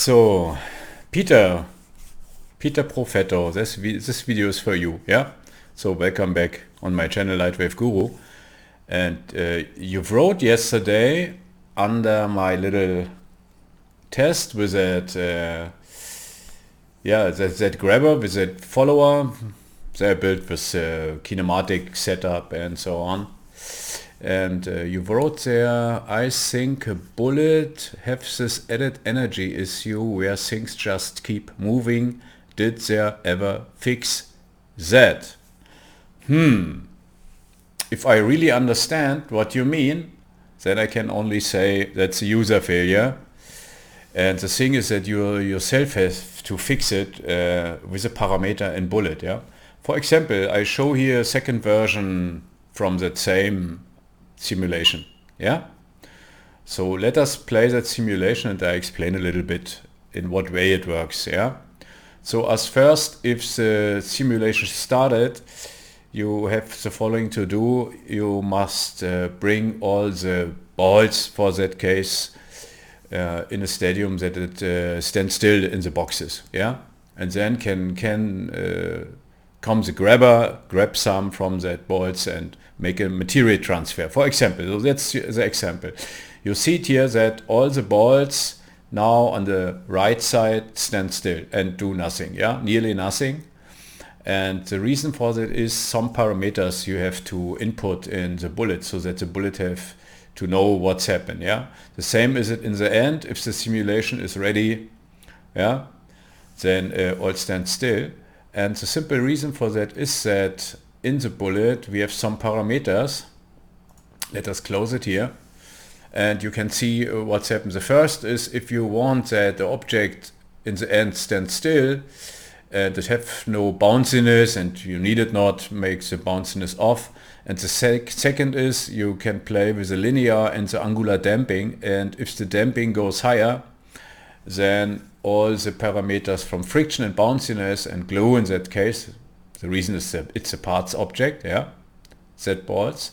So, Peter, Peter Profetto, this video is for you, yeah? So welcome back on my channel LightWave Guru. And you wrote yesterday under my little test with that grabber, with that follower. They're built with kinematic setup and so on. And you wrote there, I think a bullet has this added energy issue where things just keep moving. Did there ever fix that? If I really understand what you mean, then I can only say that's a user failure. And the thing is that you yourself have to fix it with a parameter in bullet. Yeah. For example, I show here a second version from that same simulation. Yeah. So let us play that simulation and I explain a little bit in what way it works. Yeah. So as first, if the simulation started, you have the following to do. You must bring all the balls for that case in a stadium that it stands still in the boxes. Yeah. And then can come the grabber, grab some from that balls and make a material transfer. For example, so that's the example. You see it here that all the balls now on the right side stand still and do nothing, yeah, nearly nothing. And the reason for that is some parameters you have to input in the bullet so that the bullet have to know what's happened, yeah. The same is it in the end. If the simulation is ready, yeah, then all stand still. And the simple reason for that is that in the bullet we have some parameters. Let us close it here. And you can see what's happened. The first is if you want that the object in the end stands still and it have no bounciness and you need it not, make the bounciness off. And the second is you can play with the linear and the angular damping, and if the damping goes higher, then all the parameters from friction and bounciness and glue in that case, the reason is that it's a parts object, yeah, that balls,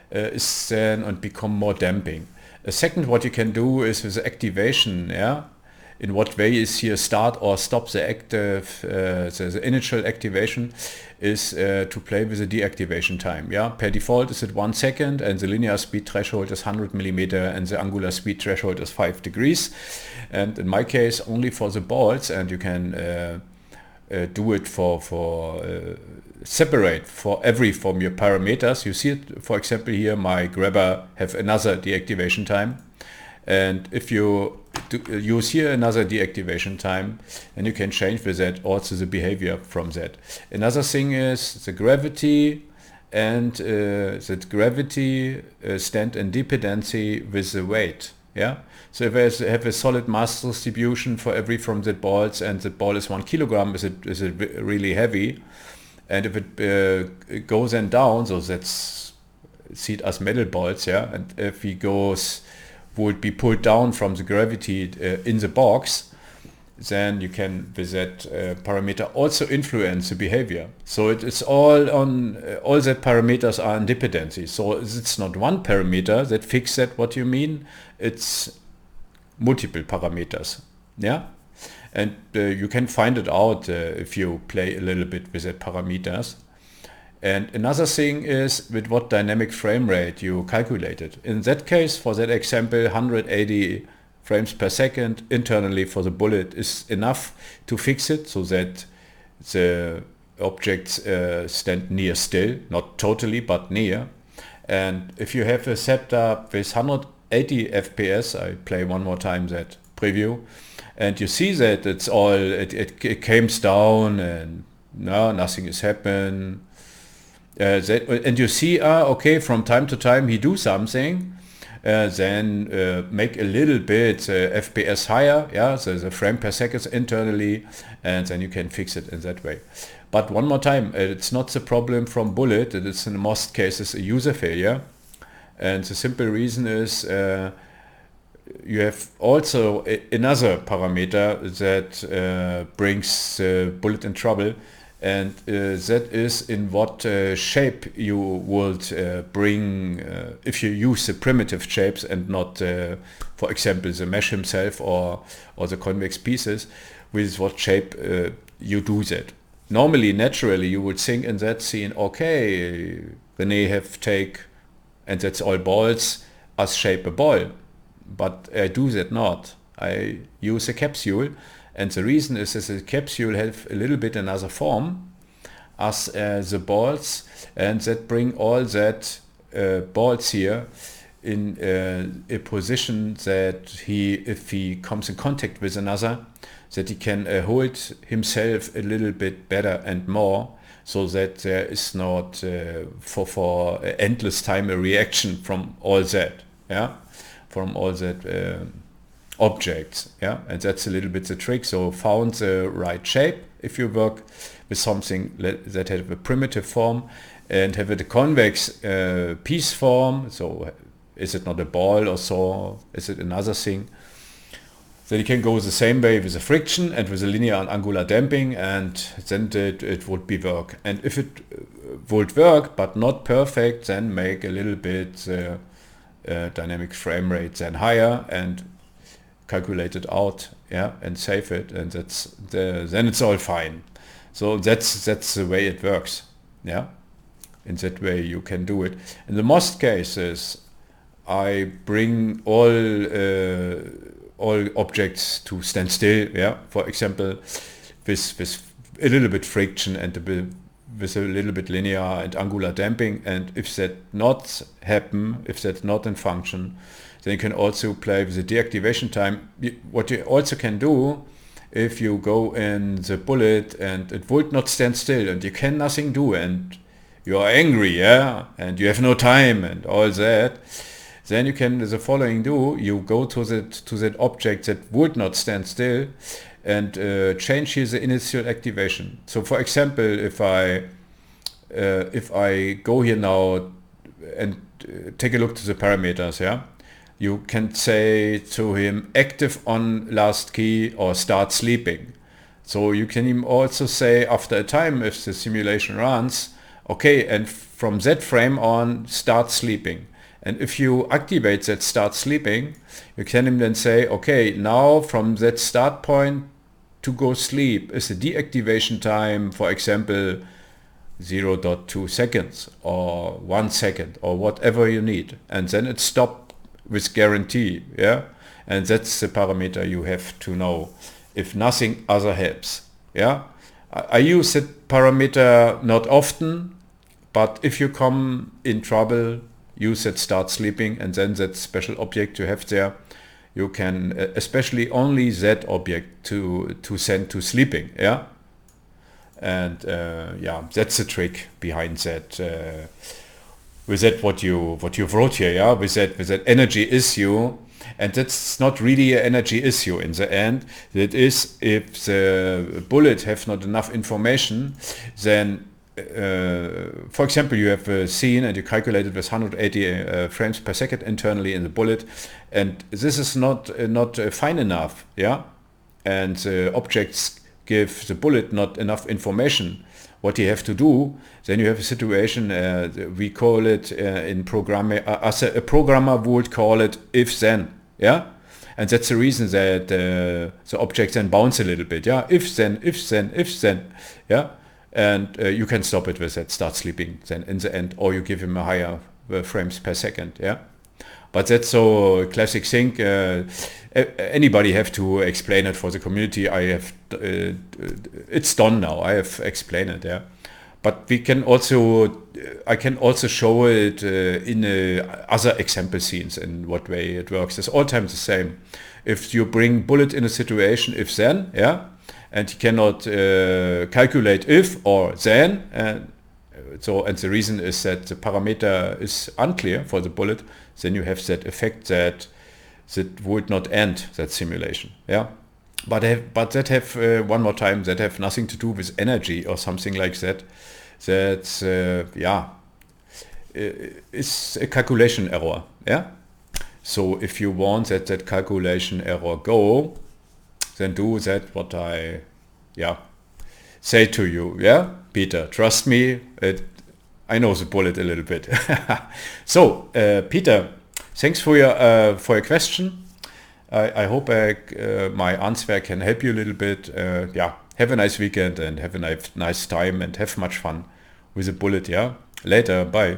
is then and become more damping. A second, what you can do is with the activation, yeah, in what way is here start or stop the active, the initial activation is to play with the deactivation time. Yeah, per default is it 1 second and the linear speed threshold is 100 millimeter and the angular speed threshold is 5 degrees. And in my case, only for the balls, and you can do it for separate for every from your parameters. You see it, for example, here my grabber have another deactivation time. And if you use here another deactivation time, and you can change with that also the behavior from that. Another thing is the gravity, and that gravity stand in dependency with the weight. Yeah. So if I have a solid mass distribution for every from that balls, and the ball is 1 kilogram, is it really heavy? And if it goes then down, so that's see it as metal balls, yeah. And if he would be pulled down from the gravity in the box, then you can with that parameter also influence the behavior. So it's all on all that parameters are in dependency. So it's not one parameter that fixes that what you mean. It's multiple parameters, yeah. And you can find it out if you play a little bit with the parameters. And another thing is with what dynamic frame rate you calculated. In that case, for that example, 180 frames per second internally for the bullet is enough to fix it so that the objects stand near still, not totally, but near. And if you have a setup with 180 FPS, I play one more time that preview, and you see that it's all, it comes down and no, nothing has happened. And you see, okay, from time to time he do something, then make a little bit FPS higher, yeah, so the frame per second internally, and then you can fix it in that way. But one more time, it's not the problem from bullet, it is in most cases a user failure. And the simple reason is you have also another parameter that brings bullet in trouble, and that is in what shape you would bring if you use the primitive shapes and not, for example, the mesh himself or the convex pieces, with what shape you do that. Normally, naturally, you would think in that scene, okay, René have take, and that's all balls, as shape a ball. But I do that not. I use a capsule, and the reason is that the capsule have a little bit another form as the balls, and that bring all that balls here in a position that if he comes in contact with another, that he can hold himself a little bit better and more, so that there is not for endless time a reaction from all that, yeah, from all that objects, yeah, and that's a little bit the trick. So found the right shape if you work with something that have a primitive form and have a convex piece form. So is it not a ball or so? Is it another thing? Then you can go the same way with the friction and with the linear and angular damping, and then it would be work. And if it would work but not perfect, then make a little bit dynamic frame rate then higher and calculate it out, yeah, and save it, and then it's all fine. So that's the way it works, yeah. In that way you can do it. In the most cases, I bring all objects to stand still, yeah. For example, with a little bit friction and with a little bit linear and angular damping, and if that not happen, if that's not in function, then you can also play with the deactivation time. What you also can do, if you go in the bullet and it would not stand still and you can nothing do and you are angry, yeah, and you have no time and all that, then you can the following do. You go to that object that would not stand still and change here the initial activation. So for example, if I go here now and take a look to the parameters, yeah, you can say to him active on last key or start sleeping. So you can even also say after a time, if the simulation runs, okay, and from that frame on start sleeping. And if you activate that start sleeping, you can then say, okay, now from that start point to go sleep is the deactivation time, for example, 0.2 seconds or 1 second or whatever you need. And then it stops with guarantee, yeah? And that's the parameter you have to know if nothing other helps, yeah? I use that parameter not often, but if you come in trouble, use that start sleeping, and then that special object you have there, you can especially only that object to send to sleeping, yeah. And yeah, that's the trick behind that. With that, what you wrote here, yeah, with that energy issue, and that's not really an energy issue in the end. That is, if the bullet have not enough information, then for example, you have a scene and you calculate it with 180 frames per second internally in the bullet, and this is not fine enough, yeah, and objects give the bullet not enough information what you have to do. Then you have a situation, we call it in programming, as a programmer would call it if then, yeah, and that's the reason that the objects then bounce a little bit, yeah, if then, yeah. And you can stop it with that start sleeping then in the end, or you give him a higher frames per second, yeah. But that's so a classic thing. Anybody have to explain it for the community. I have it's done now. I have explained it, yeah. But we can also I can also show it in other example scenes in what way it works. It's all times the same. If you bring bullet in a situation, if then, yeah, and you cannot calculate if or then, and the reason is that the parameter is unclear for the bullet, then you have that effect that would not end that simulation, yeah. But that have one more time, that have nothing to do with energy or something like that. That's yeah, it's a calculation error, yeah. So if you want that calculation error go, then do that what I, yeah, say to you, yeah, Peter, trust me, I know the bullet a little bit. So, Peter, thanks for your question. I hope my answer can help you a little bit. Yeah, have a nice weekend and have a nice time and have much fun with the bullet. Yeah, later, bye.